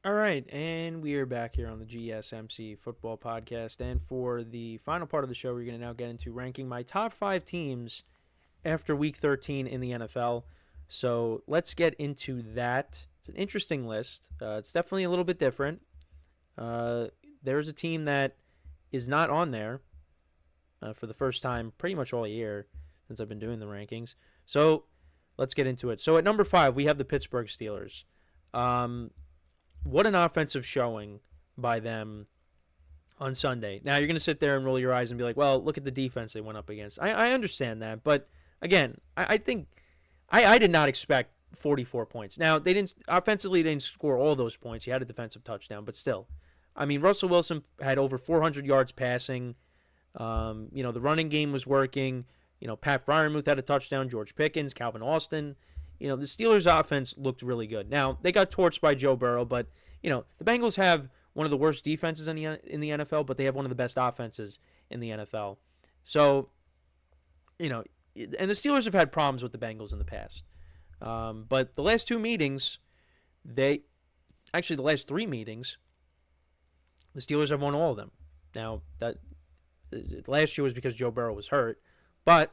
All right, and we are back here on the GSMC Football Podcast. And for the final part of the show, we're going to now get into ranking my top 5 teams after Week 13 in the NFL. So let's get into that. It's an interesting list. It's definitely a little bit different. There's a team that is not on there for the first time pretty much all year since I've been doing the rankings. So let's get into it. So at number 5, we have the Pittsburgh Steelers. What an offensive showing by them on Sunday. Now, you're going to sit there and roll your eyes and be like, well, look at the defense they went up against. I understand that. But, again, I think I did not expect 44 points. Now, they didn't offensively, they didn't score all those points. He had a defensive touchdown. But still, I mean, Russell Wilson had over 400 yards passing. The running game was working. Pat Freiermuth had a touchdown. George Pickens, Calvin Austin. The Steelers' offense looked really good. Now, they got torched by Joe Burrow, but, the Bengals have one of the worst defenses in the NFL, but they have one of the best offenses in the NFL. So, and the Steelers have had problems with the Bengals in the past. But the last 2 meetings, the last 3 meetings, the Steelers have won all of them. Now, that last year was because Joe Burrow was hurt, but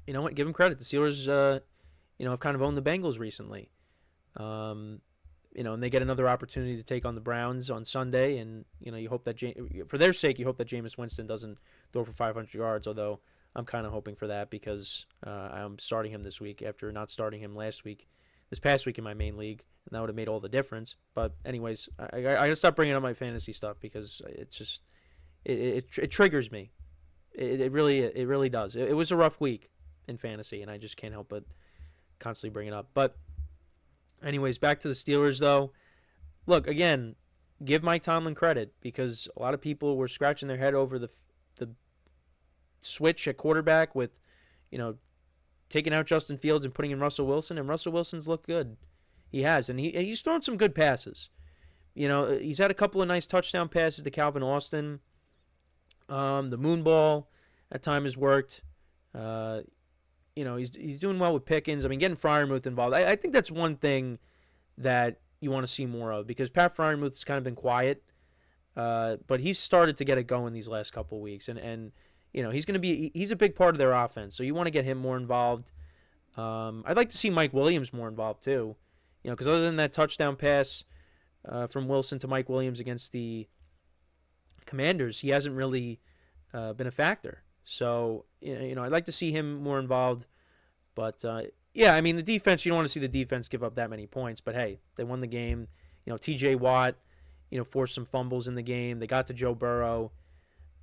you know what? Give them credit. The Steelers, have kind of owned the Bengals recently. And they get another opportunity to take on the Browns on Sunday, and you hope that for their sake, you hope that Jameis Winston doesn't throw for 500 yards. Although I'm kind of hoping for that because I'm starting him this week after not starting him this past week in my main league, and that would have made all the difference. But anyways, I gotta stop bringing up my fantasy stuff because it's just it triggers me. It really does. It was a rough week in fantasy, and I just can't help but constantly bring it up. But anyways, back to the Steelers, though. Look, again, give Mike Tomlin credit because a lot of people were scratching their head over the switch at quarterback with, taking out Justin Fields and putting in Russell Wilson, and Russell Wilson's looked good. He has, and he's thrown some good passes. He's had a couple of nice touchdown passes to Calvin Austin. The moon ball at times has worked. He's doing well with Pickens. I mean, getting Freiermuth involved. I think that's one thing that you want to see more of because Pat Freiermuth's kind of been quiet, but he's started to get it going these last couple of weeks, and he's a big part of their offense. So you want to get him more involved. I'd like to see Mike Williams more involved too, because other than that touchdown pass from Wilson to Mike Williams against the Commanders, he hasn't really been a factor. So, I'd like to see him more involved. But, the defense, you don't want to see the defense give up that many points. But, hey, they won the game. TJ Watt, forced some fumbles in the game. They got to Joe Burrow.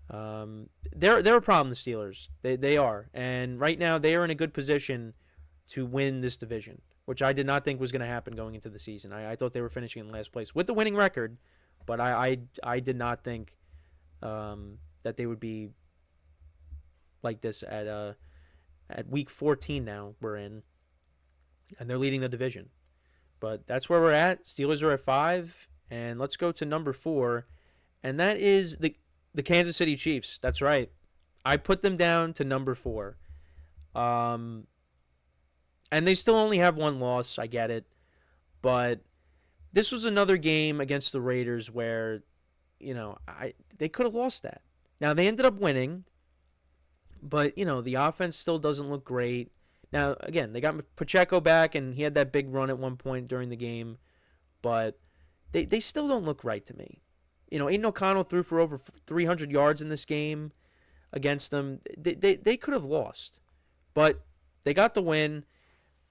They're a problem, the Steelers. They are. And right now, they are in a good position to win this division, which I did not think was going to happen going into the season. I thought they were finishing in last place with the winning record. But I did not think that they would be like this at week 14 now we're in, and they're leading the division. But that's where we're at. Steelers are at 5, and let's go to number 4, and that is the Kansas City Chiefs. That's right. I put them down to number 4. And they still only have 1 loss. I get it. But this was another game against the Raiders where, they could have lost that. Now, they ended up winning. But, the offense still doesn't look great. Now, again, they got Pacheco back, and he had that big run at one point during the game. But they still don't look right to me. Aiden O'Connell threw for over 300 yards in this game against them. They could have lost. But they got the win.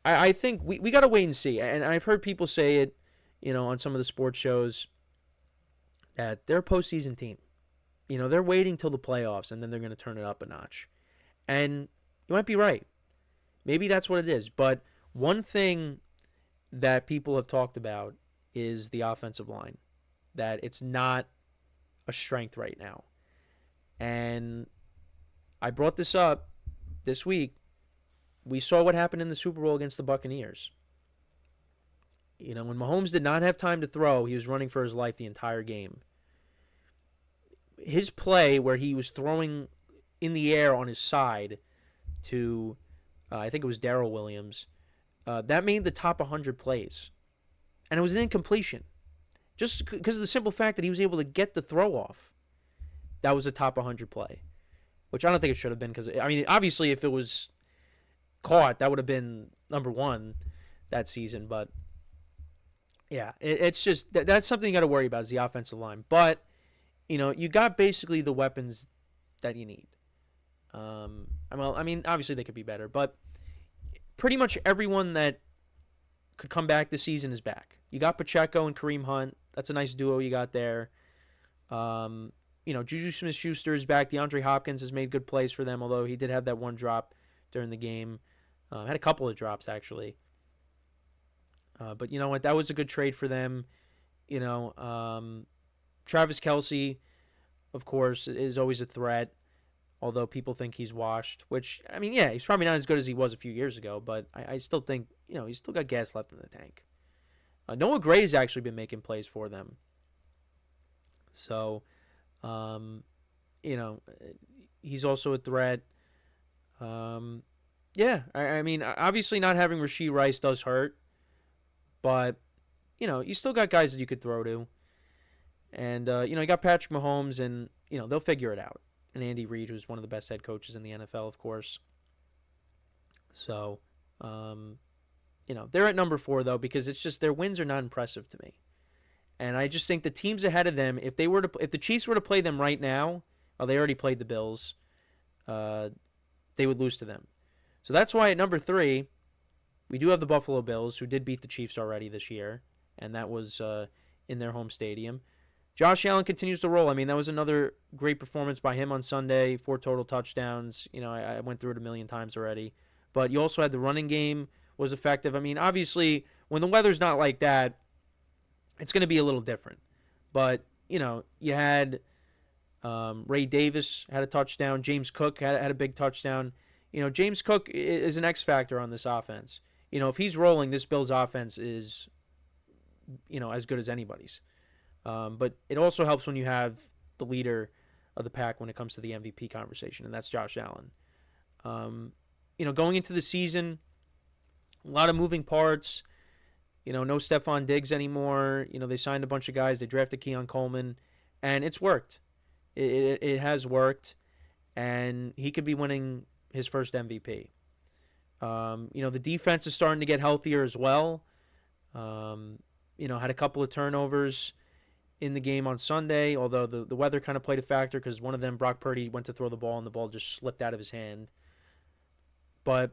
I think we got to wait and see. And I've heard people say it, on some of the sports shows that they're a postseason team. They're waiting till the playoffs, and then they're going to turn it up a notch. And you might be right. Maybe that's what it is. But one thing that people have talked about is the offensive line, that it's not a strength right now. And I brought this up this week. We saw what happened in the Super Bowl against the Buccaneers. When Mahomes did not have time to throw, he was running for his life the entire game. His play where he was throwing in the air on his side to, I think it was Darrell Williams, that made the top 100 plays. and it was an incompletion. Just because of the simple fact that he was able to get the throw off. That was a top 100 play, which I don't think it should have been because, I mean, obviously if it was caught, that would have been number one that season. But, yeah, it's just that's something you got to worry about is the offensive line. But, you got basically the weapons that you need. I mean, obviously they could be better, but pretty much everyone that could come back this season is back. You got Pacheco and Kareem Hunt. That's a nice duo you got there. Juju Smith-Schuster is back. DeAndre Hopkins has made good plays for them, although he did have that one drop during the game. Had a couple of drops, actually. But you know what? That was a good trade for them. Travis Kelce, of course, is always a threat, although people think he's washed, which, I mean, yeah, he's probably not as good as he was a few years ago, but I still think, he's still got gas left in the tank. Noah Gray's actually been making plays for them. So, he's also a threat. I mean, obviously not having Rashee Rice does hurt, but, you still got guys that you could throw to. And, you got Patrick Mahomes, and, they'll figure it out. And Andy Reid, who's one of the best head coaches in the NFL, of course. So, they're at number 4, though, because it's just their wins are not impressive to me. And I just think the teams ahead of them, if the Chiefs were to play them right now, well, they already played the Bills, they would lose to them. So that's why at number 3, we do have the Buffalo Bills, who did beat the Chiefs already this year, and that was in their home stadium. Josh Allen continues to roll. I mean, that was another great performance by him on Sunday, 4 total touchdowns. I went through it a million times already. But you also had the running game was effective. I mean, obviously, when the weather's not like that, it's going to be a little different. But, you had Ray Davis had a touchdown. James Cook had a big touchdown. James Cook is an X factor on this offense. If he's rolling, this Bills offense is, as good as anybody's. But it also helps when you have the leader of the pack when it comes to the MVP conversation, and that's Josh Allen. Going into the season, a lot of moving parts. No Stephon Diggs anymore. They signed a bunch of guys. They drafted Keon Coleman, and it's worked. It has worked, and he could be winning his first MVP. The defense is starting to get healthier as well. Had a couple of turnovers in the game on Sunday, although the weather kind of played a factor because one of them, Brock Purdy, went to throw the ball and the ball just slipped out of his hand. But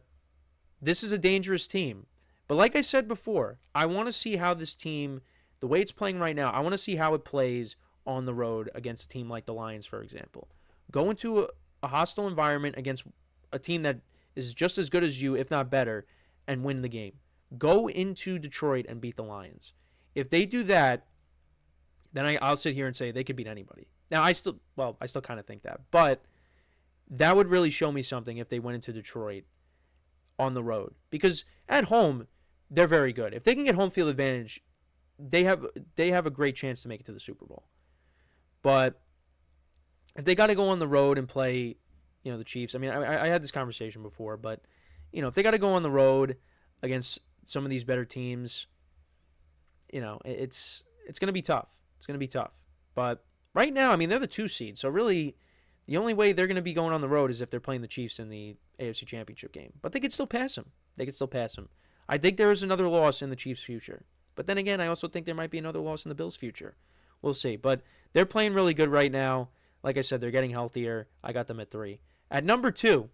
this is a dangerous team. But like I said before, I want to see how this team, the way it's playing right now, I want to see how it plays on the road against a team like the Lions, for example. Go into a hostile environment against a team that is just as good as you, if not better, and win the game. Go into Detroit and beat the Lions. If they do that, then I'll sit here and say they could beat anybody. Now, I still kind of think that. But that would really show me something if they went into Detroit on the road. Because at home, they're very good. If they can get home field advantage, they have a great chance to make it to the Super Bowl. But if they got to go on the road and play, the Chiefs, I mean, I had this conversation before, but, if they got to go on the road against some of these better teams, it's going to be tough. It's going to be tough. But right now, I mean, they're the 2 seed. So really, the only way they're going to be going on the road is if they're playing the Chiefs in the AFC Championship game. But they could still pass them. I think there is another loss in the Chiefs' future. But then again, I also think there might be another loss in the Bills' future. We'll see. But they're playing really good right now. Like I said, they're getting healthier. I got them at 3. At number 2,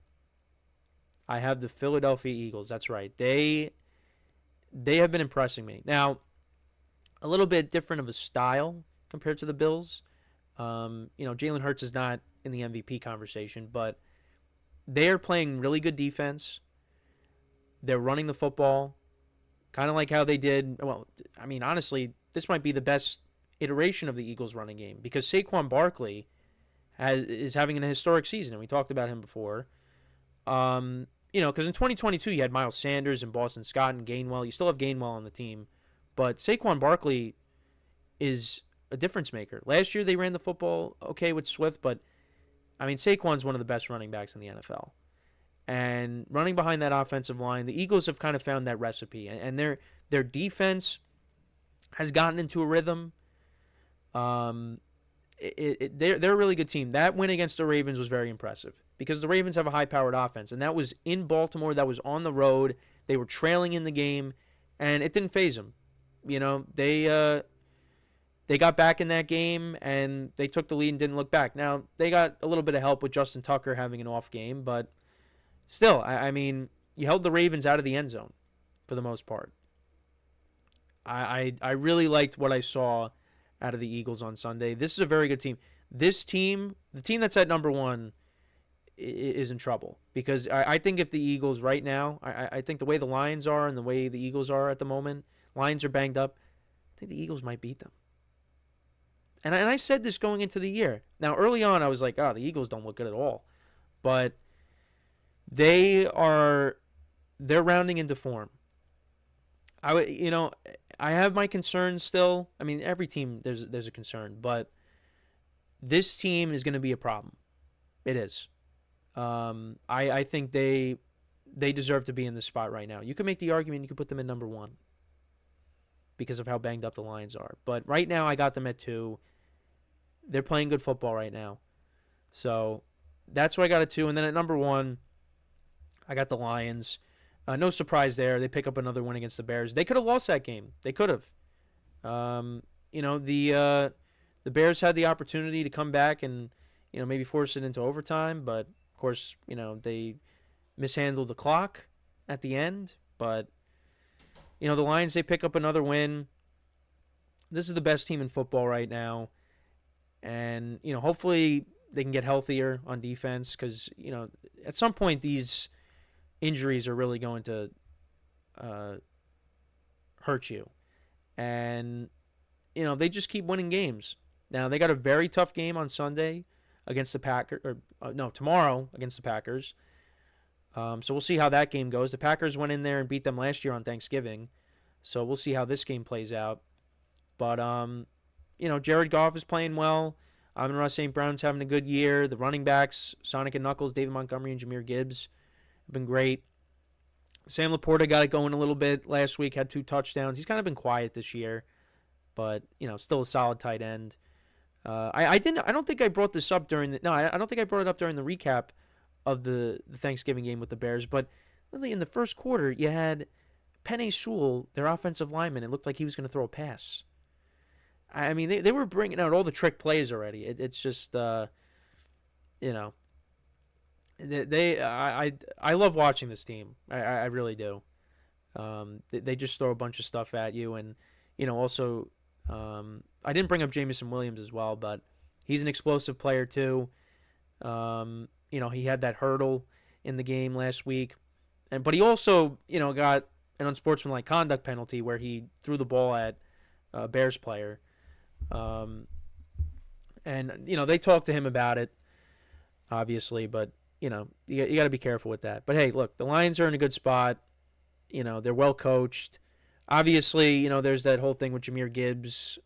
I have the Philadelphia Eagles. That's right. They have been impressing me. Now, a little bit different of a style compared to the Bills. Jalen Hurts is not in the MVP conversation, but they're playing really good defense. They're running the football, kind of like how they did. Well, I mean, honestly, this might be the best iteration of the Eagles running game because Saquon Barkley is having an historic season, and we talked about him before. Because in 2022 you had Miles Sanders and Boston Scott and Gainwell. You still have Gainwell on the team. But Saquon Barkley is a difference maker. Last year they ran the football okay with Swift, but, I mean, Saquon's one of the best running backs in the NFL. And running behind that offensive line, the Eagles have kind of found that recipe. And their defense has gotten into a rhythm. Um, they're a really good team. That win against the Ravens was very impressive because the Ravens have a high-powered offense, and that was in Baltimore. That was on the road. They were trailing in the game, and it didn't faze them. You know, they got back in that game and they took the lead and didn't look back. Now they got a little bit of help with Justin Tucker having an off game, but still, I mean, you held the Ravens out of the end zone for the most part. I really liked what I saw out of the Eagles on Sunday. This is a very good team. This team, the team that's at number one, is in trouble because I think if the Eagles right now, I think the way the Lions are and the way the Eagles are at the moment, Lions are banged up. I think the Eagles might beat them. And I said this going into the year. Now, early on, I was like, oh, the Eagles don't look good at all. But they're rounding into form. I have my concerns still. I mean, every team there's a concern, but this team is going to be a problem. It is. I think they deserve to be in this spot right now. You could make the argument you could put them in number one because of how banged up the Lions are. But right now, I got them at 2. They're playing good football right now. So that's why I got at 2. And then at number 1, I got the Lions. No surprise there. They pick up another win against the Bears. They could have lost that game. They could have. The Bears had the opportunity to come back and maybe force it into overtime, but of course they mishandled the clock at the end. But the Lions, they pick up another win. This is the best team in football right now, and hopefully they can get healthier on defense because at some point these injuries are really going to hurt you. And, they just keep winning games. Now, they got a very tough game on Sunday against the Packers. Tomorrow against the Packers. So we'll see how that game goes. The Packers went in there and beat them last year on Thanksgiving. So we'll see how this game plays out. But, Jared Goff is playing well. Amon-Ra St. Brown's having a good year. The running backs, Sonic and Knuckles, David Montgomery, and Jahmyr Gibbs have been great. Sam Laporta got it going a little bit last week, had 2 touchdowns. He's kind of been quiet this year, but still a solid tight end. I don't think I brought this up during I don't think I brought it up during the recap of the Thanksgiving game with the Bears, but really in the first quarter you had Penei Sewell, their offensive lineman. It looked like he was going to throw a pass. I mean, they were bringing out all the trick plays already. It's just I love watching this team. I really do. They just throw a bunch of stuff at you, and also I didn't bring up Jamison Williams as well, but he's an explosive player too. He had that hurdle in the game last week, but he also got an unsportsmanlike conduct penalty where he threw the ball at a Bears player, and they talked to him about it, obviously, but. You got to be careful with that. But hey, look, the Lions are in a good spot. They're well coached. Obviously, there's that whole thing with Jahmyr Gibbs,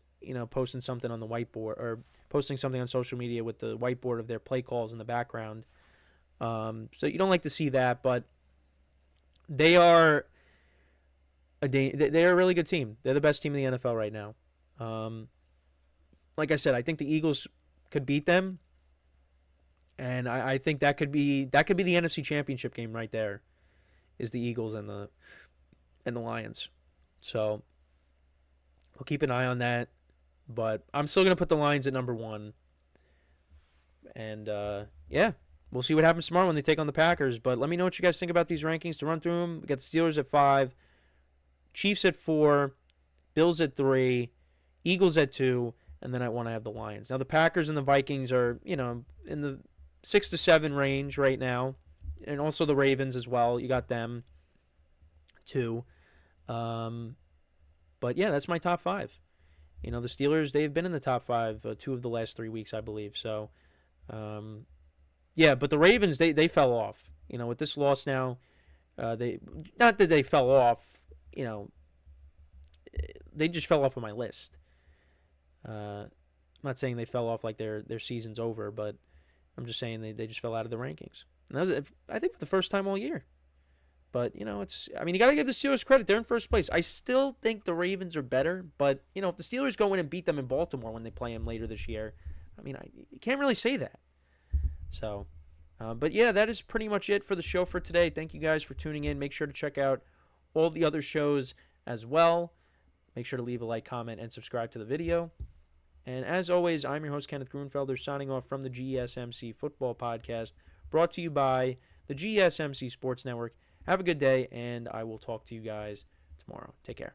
posting something on the whiteboard or posting something on social media with the whiteboard of their play calls in the background. So you don't like to see that, but they are they're a really good team. They're the best team in the NFL right now. Like I said, I think the Eagles could beat them. And I think that could be the NFC Championship game right there, is the Eagles and the Lions. So we'll keep an eye on that. But I'm still gonna put the Lions at number 1. And we'll see what happens tomorrow when they take on the Packers. But let me know what you guys think about these rankings. To run through them, we got the Steelers at 5, Chiefs at 4, Bills at 3, Eagles at 2, and then at 1 I have the Lions. Now the Packers and the Vikings are in the 6 to 7 range right now, and also the Ravens as well. You got them too. But yeah, that's my top 5. The Steelers, they've been in the top 5 2 of the last 3 weeks, I believe. So, but the Ravens, they fell off. With this loss now, they not that they fell off. They just fell off on my list. I'm not saying they fell off like their season's over, but I'm just saying they just fell out of the rankings. And that was, I think, for the first time all year. But, you know, you got to give the Steelers credit. They're in first place. I still think the Ravens are better. But, you know, if the Steelers go in and beat them in Baltimore when they play them later this year, you can't really say that. So, but yeah, that is pretty much it for the show for today. Thank you guys for tuning in. Make sure to check out all the other shows as well. Make sure to leave a like, comment, and subscribe to the video. And as always, I'm your host, Kenneth Grunfelder, signing off from the GSMC Football Podcast, brought to you by the GSMC Sports Network. Have a good day, and I will talk to you guys tomorrow. Take care.